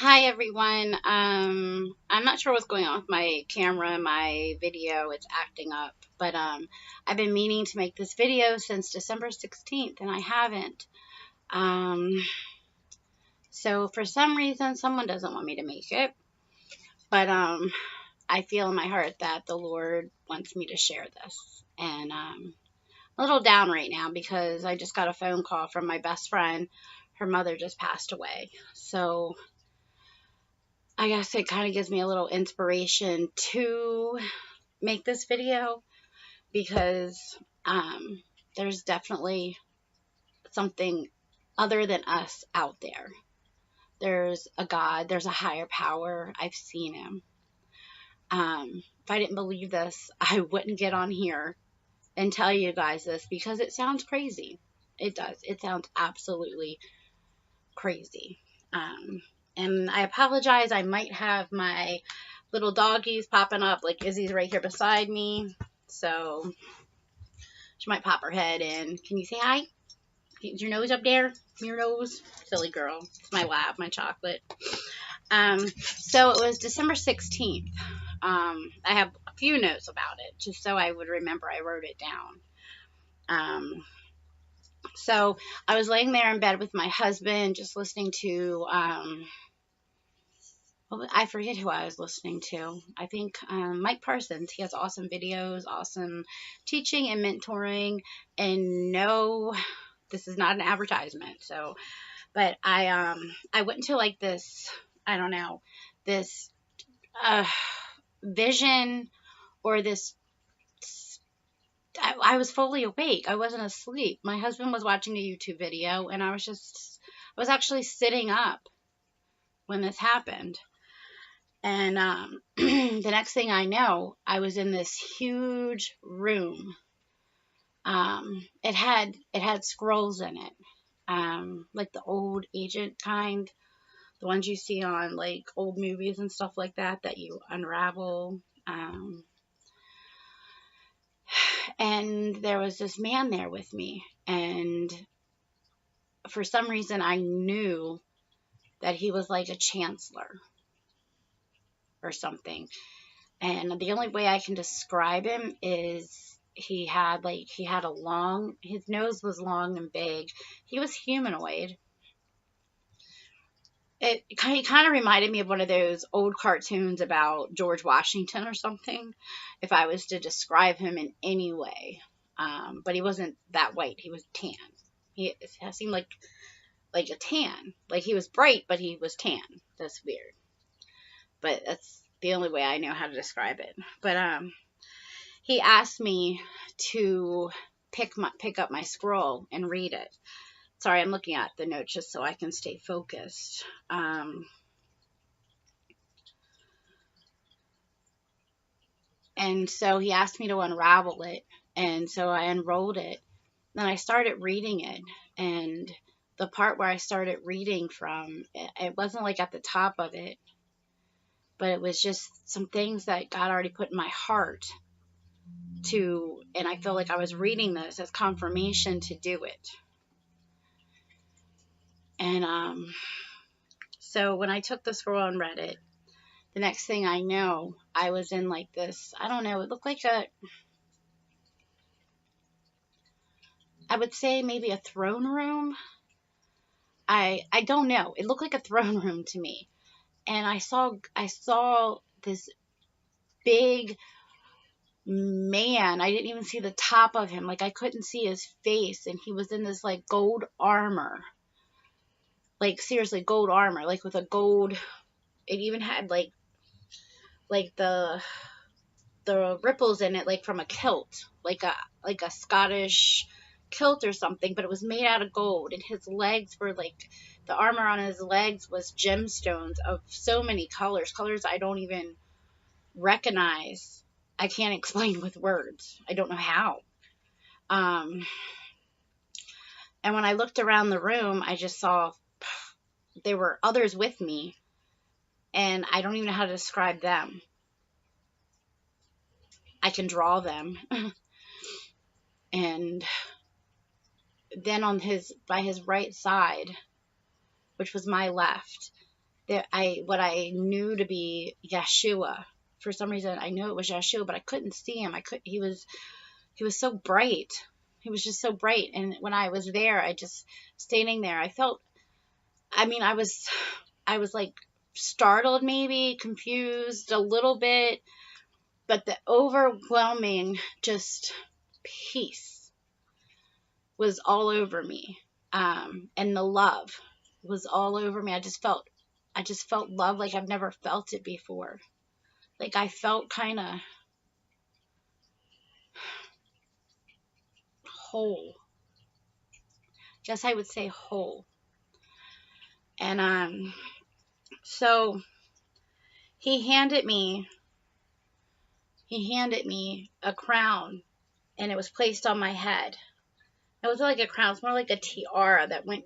Hi everyone. I'm not sure what's going on with my camera, my video, it's acting up, but I've been meaning to make this video since December 16th and I haven't. Um, so for some reason someone doesn't want me to make it, but I feel in my heart that the Lord wants me to share this. And a little down right now because I just got a phone call from my best friend. Her mother just passed away. So I guess it kind of gives me a little inspiration to make this video because there's definitely something other than us out there. There's a God, there's a higher power. I've seen him. If I didn't believe this, I wouldn't get on here and tell you guys this because it sounds crazy. It does. It sounds absolutely crazy. And I apologize. I might have my little doggies popping up. Like Izzy's right here beside me. So she might pop her head in. Can you say hi? Is your nose up there? Your nose? Silly girl. It's my lab, my chocolate. So it was December 16th. I have a few notes about it, just so I would remember. I wrote it down. So I was laying there in bed with my husband, just listening to, I forget who I was listening to. I think Mike Parsons. He has awesome videos, awesome teaching and mentoring. And no, this is not an advertisement. So, but I went into like this, I don't know, this vision or this. I was fully awake. I wasn't asleep. My husband was watching a YouTube video, and I was actually sitting up when this happened. And the next thing I know, I was in this huge room. It had scrolls in it, like the old agent kind, the ones you see on like old movies and stuff like that you unravel. And there was this man there with me, and for some reason I knew that he was like a chancellor or something. And the only way I can describe him is his nose was long and big. He was humanoid. He kind of reminded me of one of those old cartoons about George Washington or something, if I was to describe him in any way. But he wasn't that white. He was tan. He seemed like a tan. Like he was bright, but he was tan. That's weird. But that's the only way I know how to describe it. But he asked me to pick up my scroll and read it. Sorry, I'm looking at the notes just so I can stay focused. And so he asked me to unravel it. And so I unrolled it. Then I started reading it. And the part where I started reading from, it wasn't like at the top of it, but it was just some things that God already put in my heart to, and I feel like I was reading this as confirmation to do it. And so when I took the scroll and read it, the next thing I know, I was in like this, I don't know, it looked like I would say maybe a throne room. I don't know. It looked like a throne room to me. And I saw this big man. I didn't even see the top of him. Like I couldn't see his face, and he was in this like gold armor. Like seriously, gold armor, like with a gold, it even had like the ripples in it, like from a kilt, like a Scottish kilt or something, but it was made out of gold. And his legs were like, the armor on his legs was gemstones of so many colors I don't even recognize. I can't explain with words. I don't know how. And when I looked around the room, I just saw there were others with me, and I don't even know how to describe them. I can draw them. And then by his right side, which was my left, what I knew to be Yeshua. For some reason, I knew it was Yeshua, but I couldn't see him. He was so bright. He was just so bright. And when I was there, I just standing there, I felt, I was like startled, maybe confused a little bit, but the overwhelming just peace was all over me. And the love was all over me. I just felt love like I've never felt it before. Like I felt kind of whole. Guess I would say whole. And so he handed me a crown, and it was placed on my head. It wasn't like a crown, it's more like a tiara that went,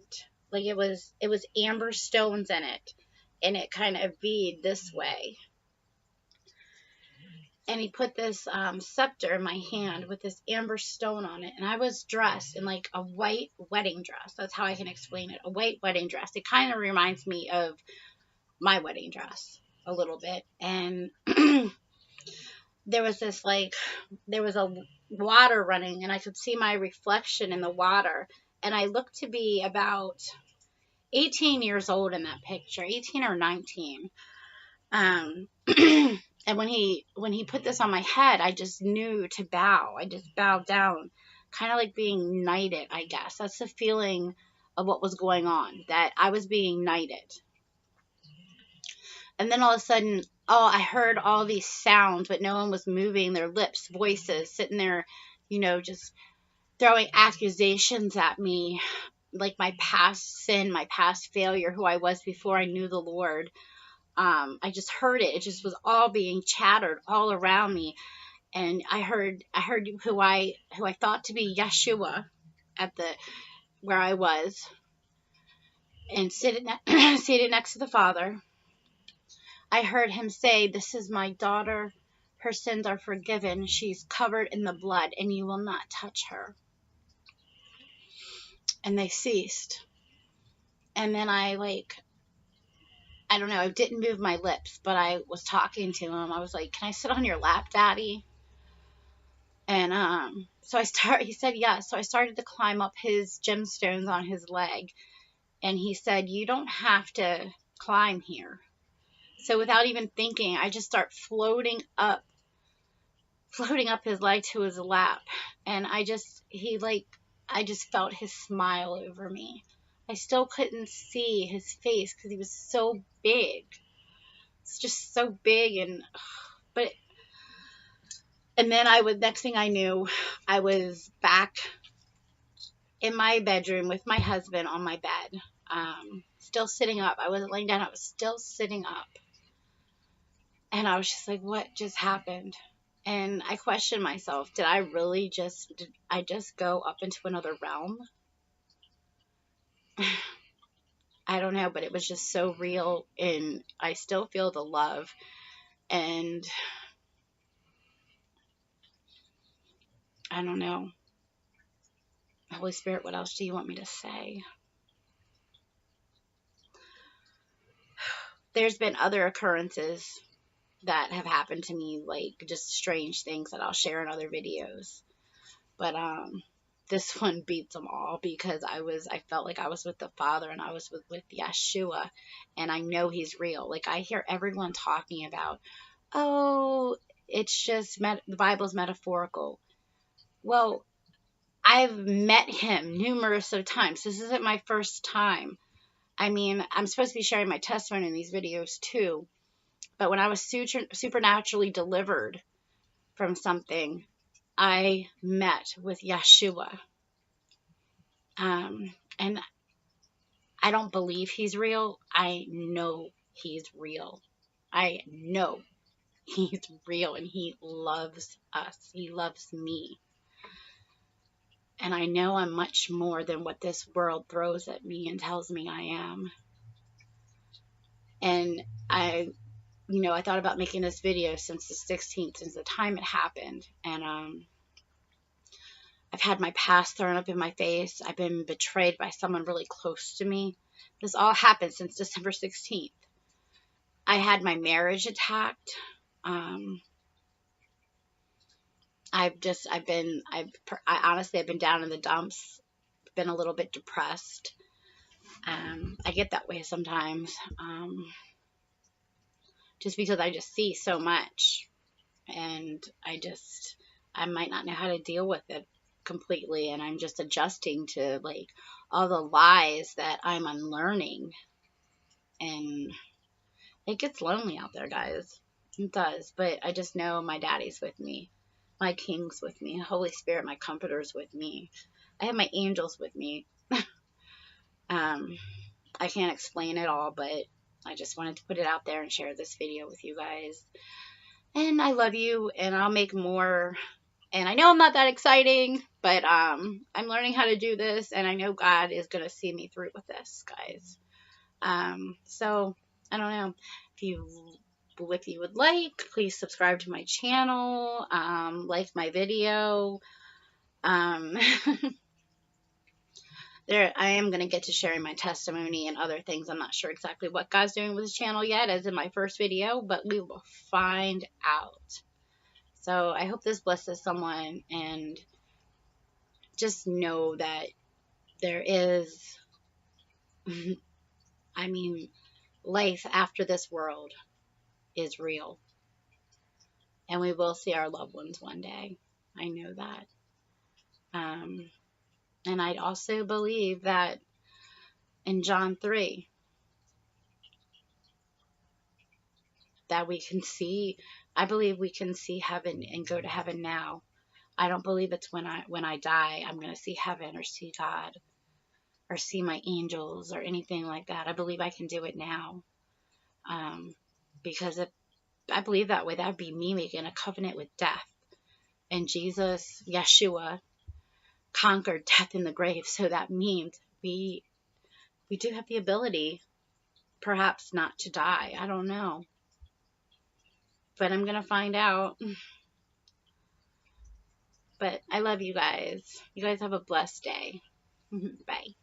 like it was amber stones in it, and it kind of V'd this way. And he put this scepter in my hand with this amber stone on it. And I was dressed in like a white wedding dress. That's how I can explain it. A white wedding dress. It kind of reminds me of my wedding dress a little bit. And there was a water running, and I could see my reflection in the water. And I looked to be about 18 years old in that picture, 18 or 19. And when he put this on my head, I just knew to bow. I just bowed down, kind of like being knighted, I guess. That's the feeling of what was going on, that I was being knighted. And then all of a sudden, I heard all these sounds, but no one was moving their lips, voices, sitting there, just throwing accusations at me, like my past sin, my past failure, who I was before I knew the Lord. I just heard it. It just was all being chattered all around me. And I heard who I thought to be Yeshua where I was, and seated next to the Father. I heard him say, "This is my daughter. Her sins are forgiven. She's covered in the blood, and you will not touch her." And they ceased. And then I don't know, I didn't move my lips, but I was talking to him. I was like, "Can I sit on your lap, Daddy?" And so he said yes. So I started to climb up his gemstones on his leg. And he said, "You don't have to climb here." So without even thinking, I just start floating up his leg to his lap. And I just felt his smile over me. I still couldn't see his face because he was so big. It's just so big. And then next thing I knew, I was back in my bedroom with my husband on my bed, still sitting up. I wasn't laying down. I was still sitting up. And I was just like, what just happened? And I questioned myself. Did I just go up into another realm? I don't know, but it was just so real, and I still feel the love. And I don't know. Holy Spirit, what else do you want me to say? There's been other occurrences that have happened to me, like just strange things that I'll share in other videos. But this one beats them all, because I felt like I was with the Father, and I was with Yeshua, and I know he's real. Like, I hear everyone talking about, oh, it's just the Bible's metaphorical. Well, I've met him numerous of times. This isn't my first time. I mean, I'm supposed to be sharing my testimony in these videos too. But when I was supernaturally delivered from something, I met with Yeshua. And I don't believe he's real. I know he's real. I know he's real, and he loves us. He loves me. And I know I'm much more than what this world throws at me and tells me I am. And I thought about making this video since the 16th, since the time it happened. And I've had my past thrown up in my face. I've been betrayed by someone really close to me. This all happened since December 16th. I had my marriage attacked. I honestly, I've been down in the dumps, been a little bit depressed. I get that way sometimes, just because I just see so much, and I might not know how to deal with it completely, and I'm just adjusting to like all the lies that I'm unlearning, and it gets lonely out there, guys. It does, but I just know my daddy's with me. My king's with me. Holy Spirit, my comforter's with me. I have my angels with me. um, I can't explain it all, but I just wanted to put it out there and share this video with you guys. And I love you, and I'll make more. And I know I'm not that exciting, but I'm learning how to do this, and I know God is going to see me through with this, guys. So I don't know, if you would like, please subscribe to my channel, like my video. There, I am going to get to sharing my testimony and other things. I'm not sure exactly what God's doing with his channel yet, as in my first video, but we will find out. So I hope this blesses someone, and just know that there is, I mean, life after this world is real, and we will see our loved ones one day. I know that. And I'd also believe that in John 3, that we can see, I believe we can see heaven and go to heaven now. I don't believe it's when I die I'm going to see heaven or see God or see my angels or anything like that. I believe I can do it now, because if I believe that way, that would be me making a covenant with death. And Jesus, Yeshua, conquered death in the grave. So that means we do have the ability, perhaps not to die. I don't know. But I'm going to find out. But I love you guys. You guys have a blessed day. Bye.